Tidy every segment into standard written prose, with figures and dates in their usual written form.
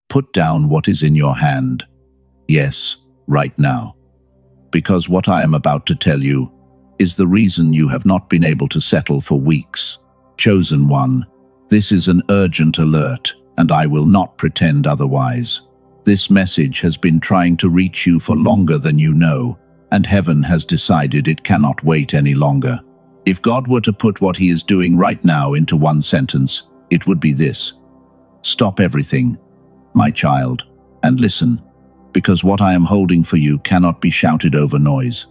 Put down what is in your hand. Yes, right now. Because what I am about to tell you is the reason you have not been able to settle for weeks. Chosen one, this is an urgent alert, and I will not pretend otherwise. This message has been trying to reach you for longer than you know, and heaven has decided it cannot wait any longer. If God were to put what he is doing right now into one sentence, it would be this: stop everything, my child, and listen, because what I am holding for you cannot be shouted over noise.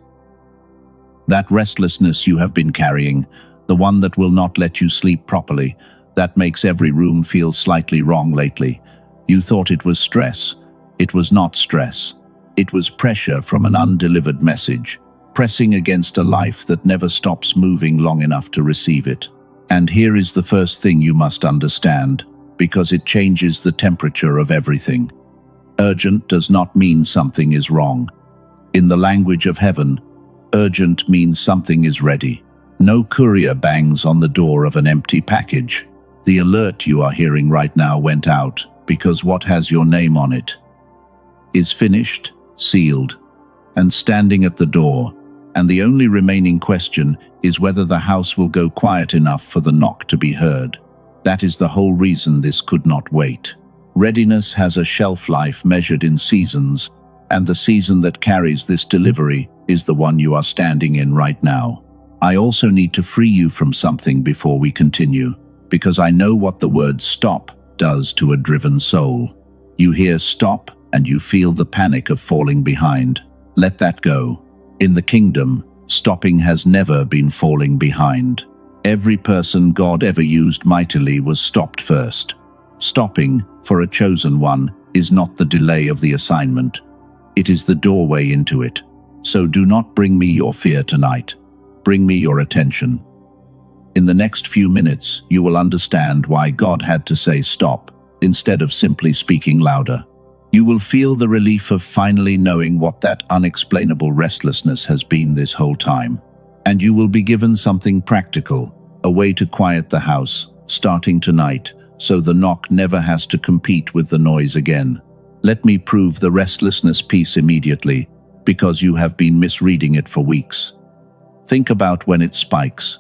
That restlessness you have been carrying, the one that will not let you sleep properly, that makes every room feel slightly wrong lately. You thought it was stress. It was not stress. It was pressure from an undelivered message, pressing against a life that never stops moving long enough to receive it. And here is the first thing you must understand, because it changes the temperature of everything. Urgent does not mean something is wrong. In the language of heaven, urgent means something is ready. No courier bangs on the door of an empty package. The alert you are hearing right now went out because what has your name on it is finished, sealed, and standing at the door, and the only remaining question is whether the house will go quiet enough for the knock to be heard. That is the whole reason this could not wait. Readiness has a shelf life measured in seasons, and the season that carries this delivery is the one you are standing in right now. I also need to free you from something before we continue, because I know what the word stop does to a driven soul. You hear stop, and you feel the panic of falling behind. Let that go. In the kingdom, stopping has never been falling behind. Every person God ever used mightily was stopped first. Stopping, for a chosen one, is not the delay of the assignment. It is the doorway into it. So do not bring me your fear tonight. Bring me your attention. In the next few minutes, you will understand why God had to say stop, instead of simply speaking louder. You will feel the relief of finally knowing what that unexplainable restlessness has been this whole time. And you will be given something practical, a way to quiet the house, starting tonight, so the knock never has to compete with the noise again. Let me prove the restlessness piece immediately, because you have been misreading it for weeks. Think about when it spikes.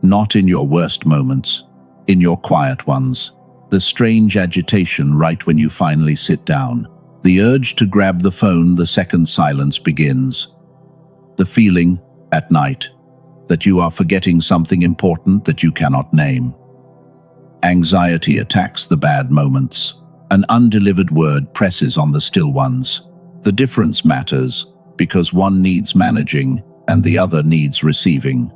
Not in your worst moments, in your quiet ones. The strange agitation right when you finally sit down. The urge to grab the phone the second silence begins. The feeling, at night, that you are forgetting something important that you cannot name. Anxiety attacks the bad moments. An undelivered word presses on the still ones. The difference matters, because one needs managing and the other needs receiving.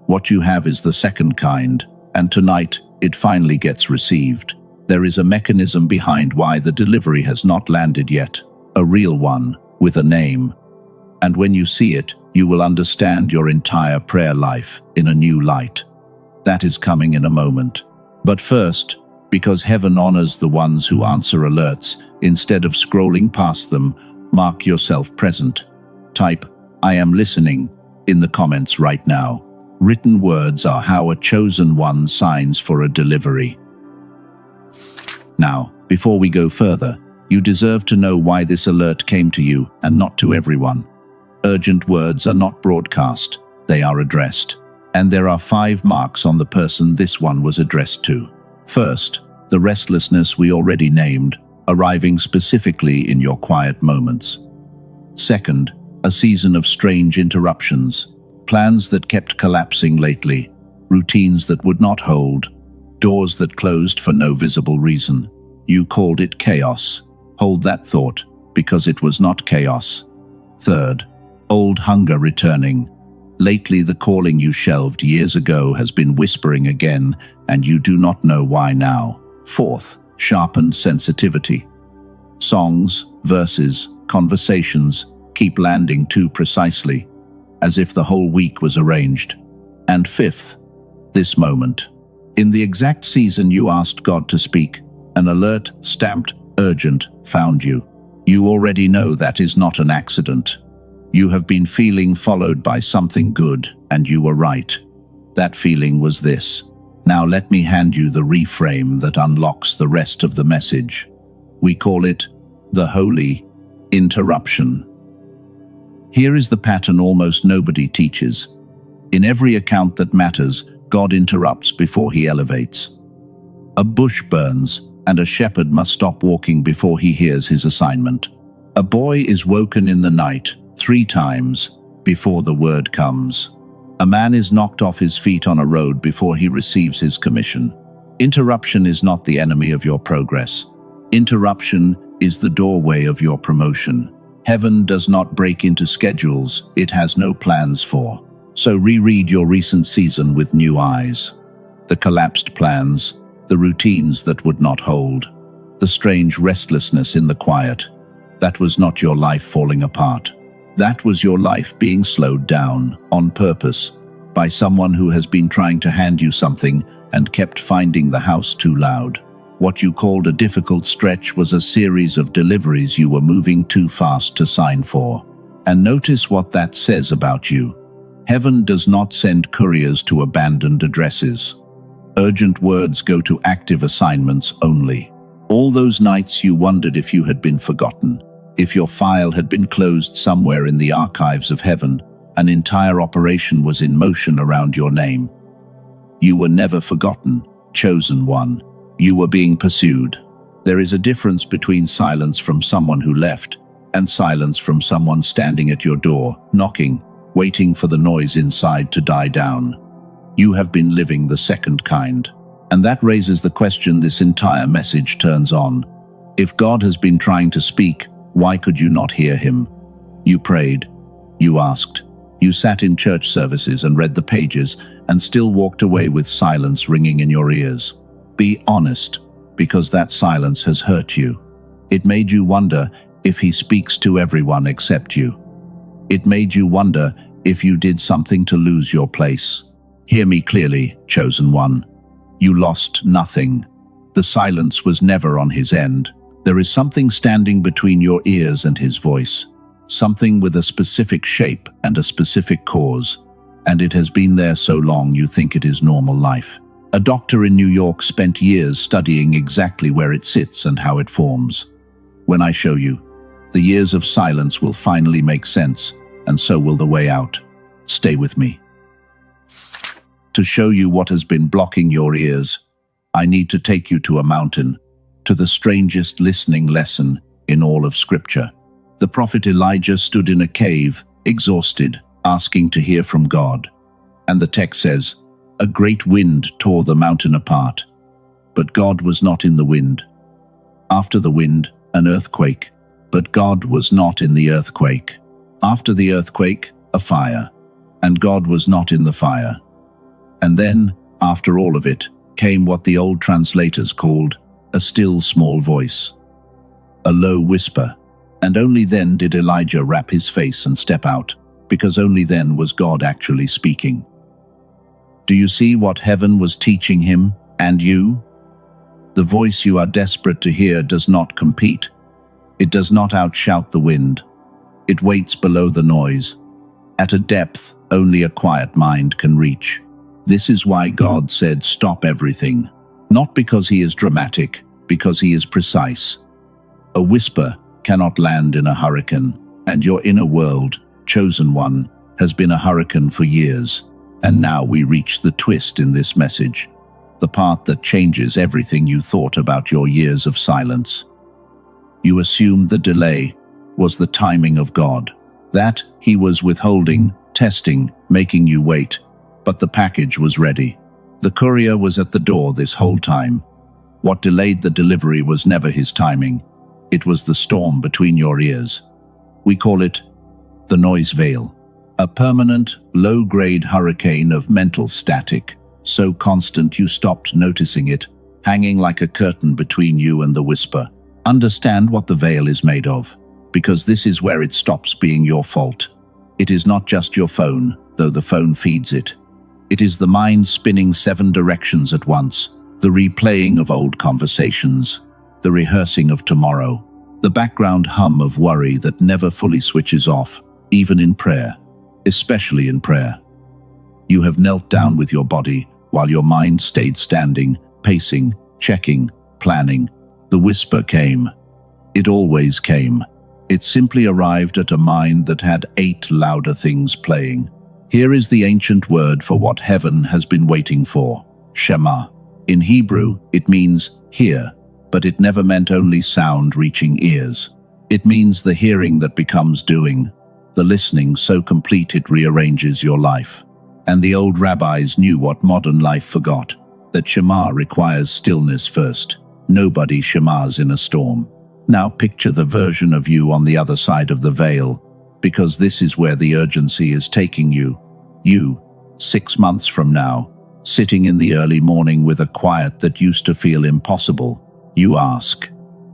What you have is the second kind, and tonight it finally gets received. There is a mechanism behind why the delivery has not landed yet, a real one, with a name. And when you see it, you will understand your entire prayer life in a new light. That is coming in a moment. But first, because heaven honors the ones who answer alerts, instead of scrolling past them, mark yourself present. Type, "I am listening," in the comments right now. Written words are how a chosen one signs for a delivery. Now, before we go further, you deserve to know why this alert came to you and not to everyone. Urgent words are not broadcast, they are addressed. And there are 5 marks on the person this one was addressed to. First, the restlessness we already named, arriving specifically in your quiet moments. Second, a season of strange interruptions, plans that kept collapsing lately, routines that would not hold, doors that closed for no visible reason. You called it chaos. Hold that thought, because it was not chaos. Third, old hunger returning. Lately the calling you shelved years ago has been whispering again, and you do not know why now. Fourth, sharpened sensitivity. Songs, verses, conversations keep landing too precisely, as if the whole week was arranged. And fifth, this moment. In the exact season you asked God to speak, an alert, stamped, urgent, found you. You already know that is not an accident. You have been feeling followed by something good, and you were right. That feeling was this. Now let me hand you the reframe that unlocks the rest of the message. We call it the Holy Interruption. Here is the pattern almost nobody teaches. In every account that matters, God interrupts before he elevates. A bush burns, and a shepherd must stop walking before he hears his assignment. A boy is woken in the night 3 times before the word comes. A man is knocked off his feet on a road before he receives his commission. Interruption is not the enemy of your progress. Interruption is the doorway of your promotion. Heaven does not break into schedules it has no plans for. So reread your recent season with new eyes. The collapsed plans, the routines that would not hold, the strange restlessness in the quiet. That was not your life falling apart. That was your life being slowed down, on purpose, by someone who has been trying to hand you something and kept finding the house too loud. What you called a difficult stretch was a series of deliveries you were moving too fast to sign for. And notice what that says about you. Heaven does not send couriers to abandoned addresses. Urgent words go to active assignments only. All those nights you wondered if you had been forgotten, if your file had been closed somewhere in the archives of heaven, an entire operation was in motion around your name. You were never forgotten, chosen one. You were being pursued. There is a difference between silence from someone who left and silence from someone standing at your door, knocking, waiting for the noise inside to die down. You have been living the second kind. And that raises the question this entire message turns on. If God has been trying to speak, why could you not hear him? You prayed. You asked. You sat in church services and read the pages and still walked away with silence ringing in your ears. Be honest, because that silence has hurt you. It made you wonder if he speaks to everyone except you. It made you wonder if you did something to lose your place. Hear me clearly, chosen one. You lost nothing. The silence was never on his end. There is something standing between your ears and his voice. Something with a specific shape and a specific cause. And it has been there so long you think it is normal life. A doctor in New York spent years studying exactly where it sits and how it forms. When I show you, the years of silence will finally make sense, and so will the way out. Stay with me. To show you what has been blocking your ears, I need to take you to a mountain, to the strangest listening lesson in all of Scripture. The prophet Elijah stood in a cave, exhausted, asking to hear from God. And the text says, "A great wind tore the mountain apart." But God was not in the wind. After the wind, an earthquake. But God was not in the earthquake. After the earthquake, a fire. And God was not in the fire. And then, after all of it, came what the old translators called a still small voice. A low whisper. And only then did Elijah wrap his face and step out, because only then was God actually speaking. Do you see what heaven was teaching him, and you? The voice you are desperate to hear does not compete. It does not outshout the wind. It waits below the noise, at a depth only a quiet mind can reach. This is why God said stop everything. Not because he is dramatic, because he is precise. A whisper cannot land in a hurricane, and your inner world, chosen one, has been a hurricane for years. And now we reach the twist in this message, the part that changes everything you thought about your years of silence. You assumed the delay was the timing of God, that he was withholding, testing, making you wait, but the package was ready. The courier was at the door this whole time. What delayed the delivery was never his timing. It was the storm between your ears. We call it the noise veil. A permanent, low-grade hurricane of mental static, so constant you stopped noticing it, hanging like a curtain between you and the whisper. Understand what the veil is made of, because this is where it stops being your fault. It is not just your phone, though the phone feeds it. It is the mind spinning 7 directions at once, the replaying of old conversations, the rehearsing of tomorrow, the background hum of worry that never fully switches off, even in prayer. Especially in prayer. You have knelt down with your body while your mind stayed standing, pacing, checking, planning. The whisper came, It always came. It simply arrived at a mind that had 8 louder things playing. Here is the ancient word for what heaven has been waiting for: Shema. In Hebrew, it means hear, but it never meant only sound reaching ears. It means the hearing that becomes doing, the listening so complete it rearranges your life. And the old rabbis knew what modern life forgot, that Shema requires stillness first. Nobody shemas in a storm. Now picture the version of you on the other side of the veil, because this is where the urgency is taking you. You, 6 months from now, sitting in the early morning with a quiet that used to feel impossible. You ask,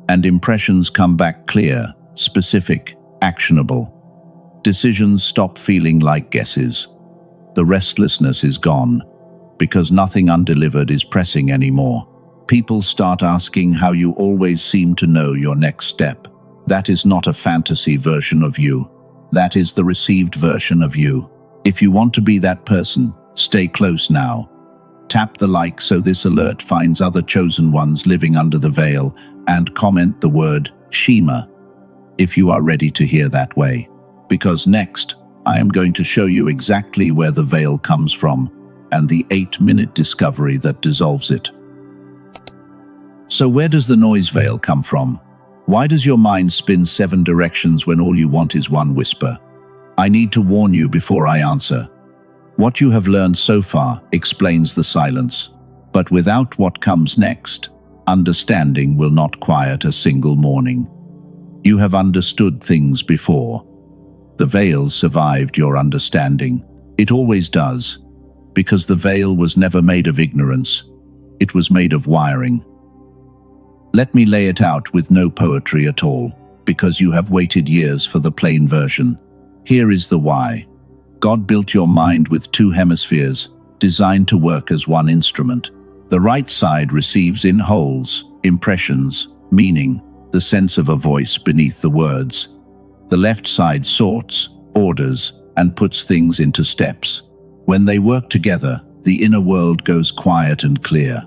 and impressions come back clear, specific, actionable. Decisions stop feeling like guesses. The restlessness is gone, because nothing undelivered is pressing anymore. People start asking how you always seem to know your next step. That is not a fantasy version of you. That is the received version of you. If you want to be that person, stay close now. Tap the like so this alert finds other chosen ones living under the veil, and comment the word Shema if you are ready to hear that way. Because next, I am going to show you exactly where the veil comes from and the 8-minute discovery that dissolves it. So where does the noise veil come from? Why does your mind spin 7 directions when all you want is one whisper? I need to warn you before I answer. What you have learned so far explains the silence. But without what comes next, understanding will not quiet a single morning. You have understood things before. The veil survived your understanding. It always does, because the veil was never made of ignorance. It was made of wiring. Let me lay it out with no poetry at all, because you have waited years for the plain version. Here is the why. God built your mind with 2 hemispheres, designed to work as one instrument. The right side receives in wholes, impressions, meaning, the sense of a voice beneath the words. The left side sorts, orders, and puts things into steps. When they work together, the inner world goes quiet and clear,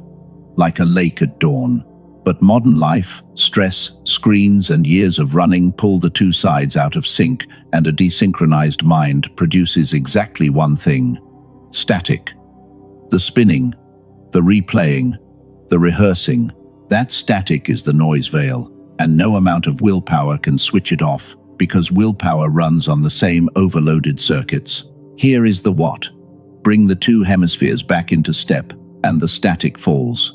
like a lake at dawn. But modern life, stress, screens, and years of running pull the 2 sides out of sync, and a desynchronized mind produces exactly one thing: static. The spinning, the replaying, the rehearsing. That static is the noise veil, and no amount of willpower can switch it off, because willpower runs on the same overloaded circuits. Here is the what. Bring the 2 hemispheres back into step, and the static falls.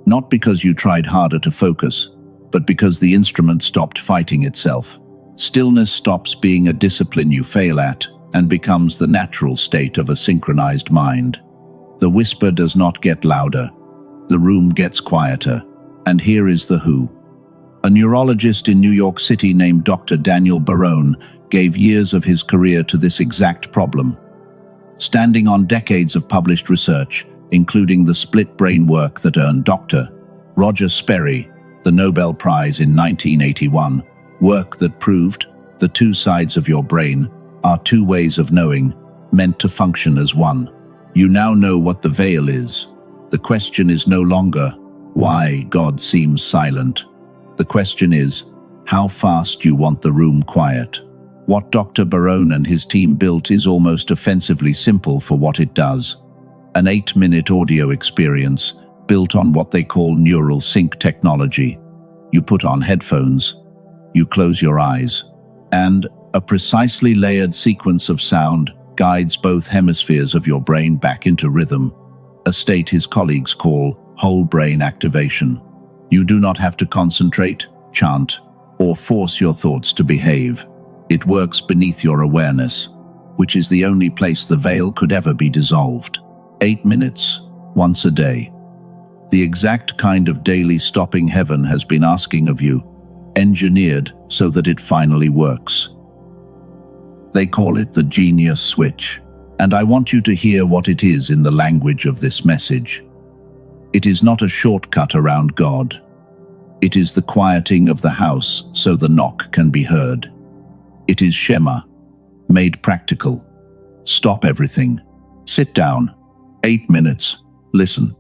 Not because you tried harder to focus, but because the instrument stopped fighting itself. Stillness stops being a discipline you fail at and becomes the natural state of a synchronized mind. The whisper does not get louder. The room gets quieter. And here is the who. A neurologist in New York City named Dr. Daniel Barone gave years of his career to this exact problem. Standing on decades of published research, including the split brain work that earned Dr. Roger Sperry the Nobel Prize in 1981, work that proved the 2 sides of your brain are 2 ways of knowing, meant to function as one. You now know what the veil is. The question is no longer why God seems silent. The question is how fast you want the room quiet. What Dr. Barone and his team built is almost offensively simple for what it does. An 8-minute audio experience built on what they call neural sync technology. You put on headphones, you close your eyes, and a precisely layered sequence of sound guides both hemispheres of your brain back into rhythm, a state his colleagues call whole brain activation. You do not have to concentrate, chant, or force your thoughts to behave. It works beneath your awareness, which is the only place the veil could ever be dissolved. 8 minutes, once a day. The exact kind of daily stopping heaven has been asking of you, engineered so that it finally works. They call it the genius switch, and I want you to hear what it is in the language of this message. It is not a shortcut around God. It is the quieting of the house so the knock can be heard. It is Shema, made practical. Stop everything. Sit down. 8 minutes. Listen.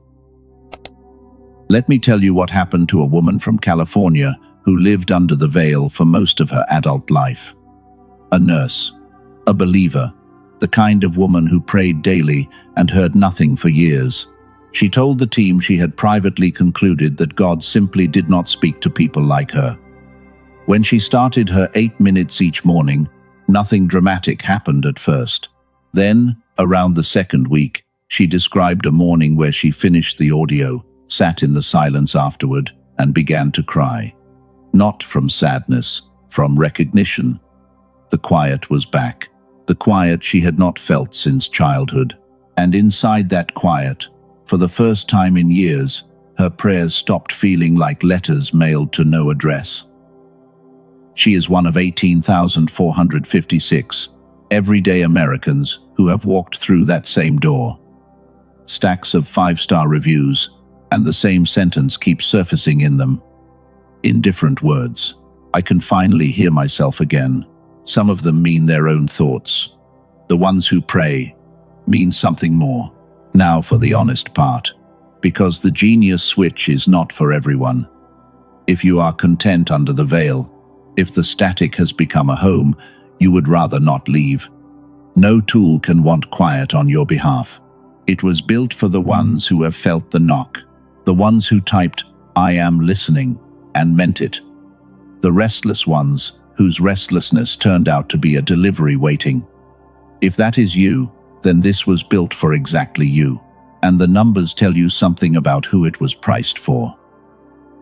Let me tell you what happened to a woman from California who lived under the veil for most of her adult life. A nurse, a believer, the kind of woman who prayed daily and heard nothing for years. She told the team she had privately concluded that God simply did not speak to people like her. When she started her 8 minutes each morning, nothing dramatic happened at first. Then, around the second week, she described a morning where she finished the audio, sat in the silence afterward, and began to cry. Not from sadness, from recognition. The quiet was back, the quiet she had not felt since childhood. And inside that quiet, for the first time in years, her prayers stopped feeling like letters mailed to no address. She is one of 18,456 everyday Americans who have walked through that same door. Stacks of 5-star reviews, and the same sentence keeps surfacing in them. In different words, I can finally hear myself again. Some of them mean their own thoughts. The ones who pray mean something more. Now for the honest part, because the genius switch is not for everyone. If you are content under the veil, if the static has become a home, you would rather not leave. No tool can want quiet on your behalf. It was built for the ones who have felt the knock, the ones who typed, "I am listening," and meant it. The restless ones, whose restlessness turned out to be a delivery waiting. If that is you, then this was built for exactly you. And the numbers tell you something about who it was priced for.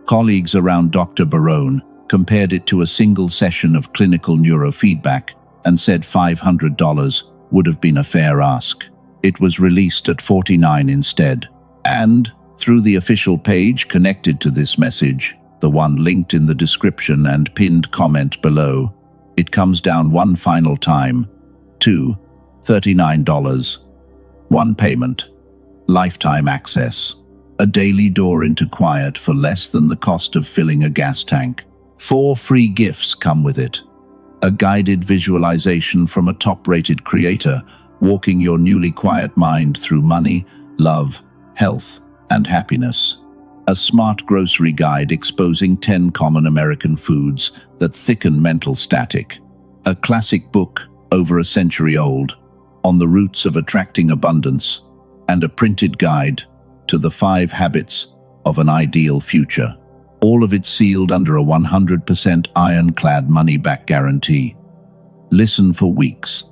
Colleagues around Dr. Barone compared it to a single session of clinical neurofeedback and said $500 would have been a fair ask. It was released at $49 instead. And, through the official page connected to this message, the one linked in the description and pinned comment below, it comes down one final time to $39. One payment. Lifetime access. A daily door into quiet for less than the cost of filling a gas tank. 4 free gifts come with it. A guided visualization from a top-rated creator, walking your newly quiet mind through money, love, health, and happiness. A smart grocery guide exposing 10 common American foods that thicken mental static. A classic book, over a century old, on the roots of attracting abundance, and a printed guide to the 5 habits of an ideal future. All of it sealed under a 100% ironclad money-back guarantee. Listen for weeks,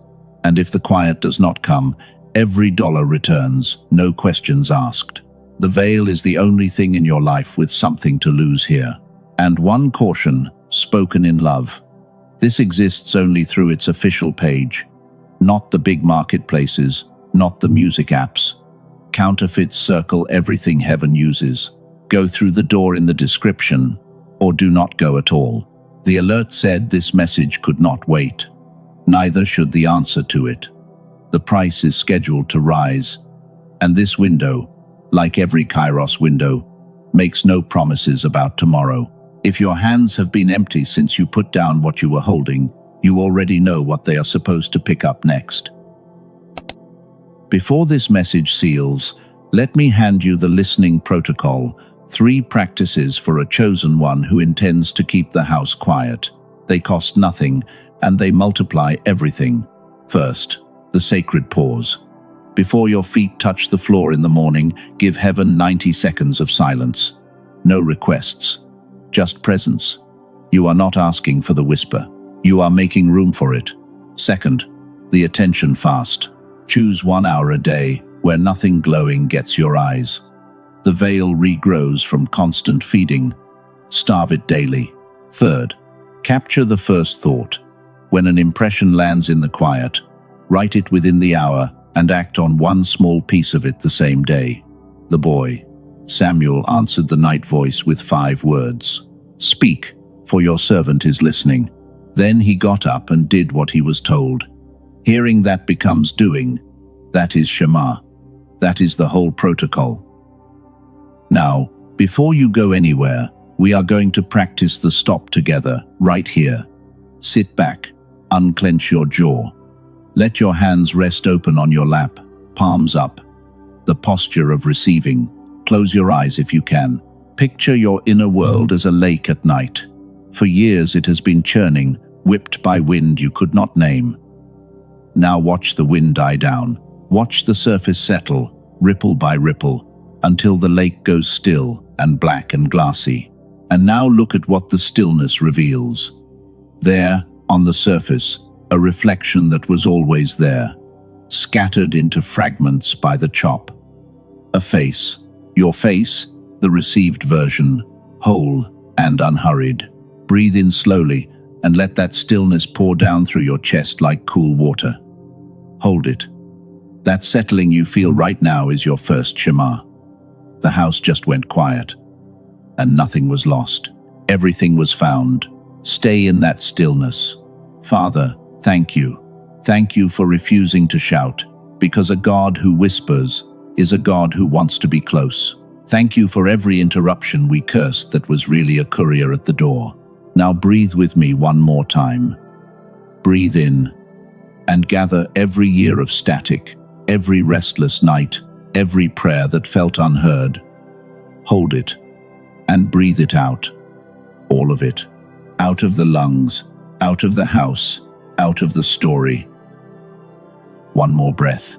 and if the quiet does not come, every dollar returns, no questions asked. The veil is the only thing in your life with something to lose here. And one caution, spoken in love. This exists only through its official page. Not the big marketplaces, not the music apps. Counterfeits circle everything heaven uses. Go through the door in the description, or do not go at all. The alert said this message could not wait. Neither should the answer to it. The price is scheduled to rise, and this window, like every Kairos window, makes no promises about tomorrow. If your hands have been empty since you put down what you were holding, you already know what they are supposed to pick up next. Before this message seals, let me hand you the listening protocol, 3 practices for a chosen one who intends to keep the house quiet. They cost nothing, and they multiply everything. First, the sacred pause. Before your feet touch the floor in the morning, give heaven 90 seconds of silence. No requests, just presence. You are not asking for the whisper. You are making room for it. Second, the attention fast. Choose 1 hour a day where nothing glowing gets your eyes. The veil regrows from constant feeding. Starve it daily. Third, capture the first thought. When an impression lands in the quiet, write it within the hour and act on one small piece of it the same day. The boy, Samuel, answered the night voice with 5 words. Speak, for your servant is listening. Then he got up and did what he was told. Hearing that becomes doing. That is Shema. That is the whole protocol. Now, before you go anywhere, we are going to practice the stop together, right here. Sit back, unclench your jaw. Let your hands rest open on your lap, palms up. The posture of receiving. Close your eyes if you can. Picture your inner world as a lake at night. For years it has been churning, whipped by wind you could not name. Now watch the wind die down. Watch the surface settle, ripple by ripple, until the lake goes still and black and glassy. And now look at what the stillness reveals. There, on the surface, a reflection that was always there, scattered into fragments by the chop. A face. Your face, the received version, whole and unhurried. Breathe in slowly and let that stillness pour down through your chest like cool water. Hold it. That settling you feel right now is your first Shema. The house just went quiet, and nothing was lost. Everything was found. Stay in that stillness. Father, thank you. Thank you for refusing to shout, because a God who whispers is a God who wants to be close. Thank you for every interruption we cursed that was really a courier at the door. Now breathe with me one more time. Breathe in and gather every year of static, every restless night, every prayer that felt unheard. Hold it and breathe it out. All of it. Out of the lungs, out of the house, out of the story. One more breath.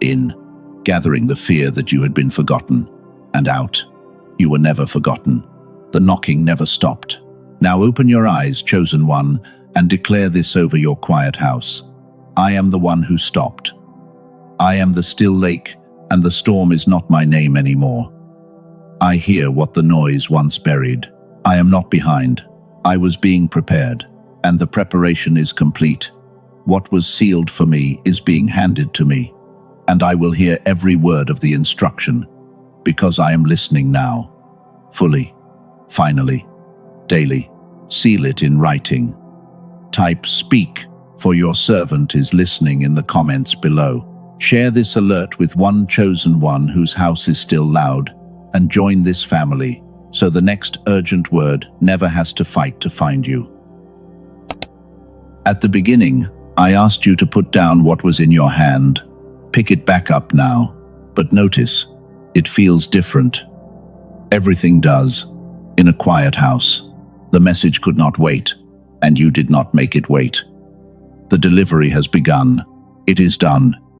In, gathering the fear that you had been forgotten. And out. You were never forgotten. The knocking never stopped. Now open your eyes, chosen one, and declare this over your quiet house. I am the one who stopped. I am the still lake, and the storm is not my name anymore. I hear what the noise once buried. I am not behind. I was being prepared, and the preparation is complete. What was sealed for me is being handed to me, and I will hear every word of the instruction, because I am listening now. Fully, finally, daily. Seal it in writing. Type "speak," for your servant is listening in the comments below. Share this alert with one chosen one whose house is still loud, and join this family, so the next urgent word never has to fight to find you. At the beginning, I asked you to put down what was in your hand. Pick it back up now, but notice, it feels different. Everything does, in a quiet house. The message could not wait, and you did not make it wait. The delivery has begun. It is done.